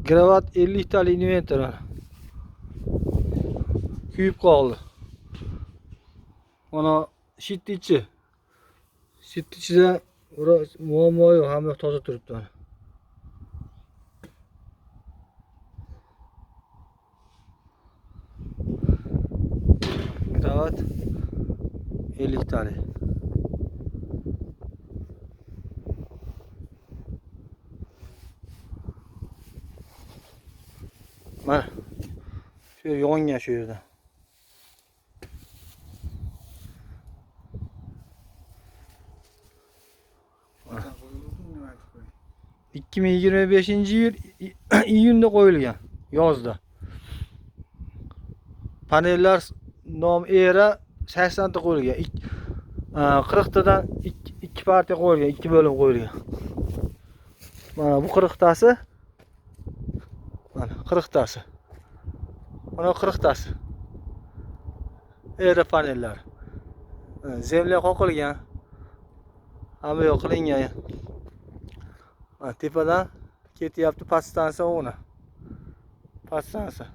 Gravat 50 talik inventor. Kuyib qoldi. Mana shittichi. Shittichida muammo yo'q, hamma toza turibdi. Gravat 50 talik. Mana shu yongan shu yerda. Mana 2025-yil iyunda qo'yilgan, yozda. Panellar nom era 80 ta qo'yilgan. 40 tadan 2 partiya qo'yilgan, 2 bo'lim qo'yilgan. Mana bu 40 tasi. Mana 40 tasi. Mana 40 tasi. Era panellar. Zemlya qoqilgan. Hamma yo'q qilingan. Mana tepadan ketyapti podstansiya o'g'ni. Podstansiya.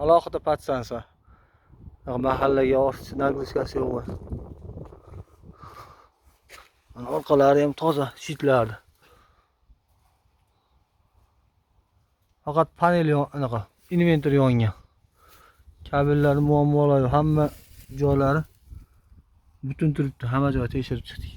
Alohida podstansiya. Mahallaga nagrizkasi yo'q. Mana orqalari ham toza shitlardi. Faqat panel anaqa inventor yongan. Kabellar muammolari hamma joylari butun turibdi. Hamma joy tekshirib chiqdik.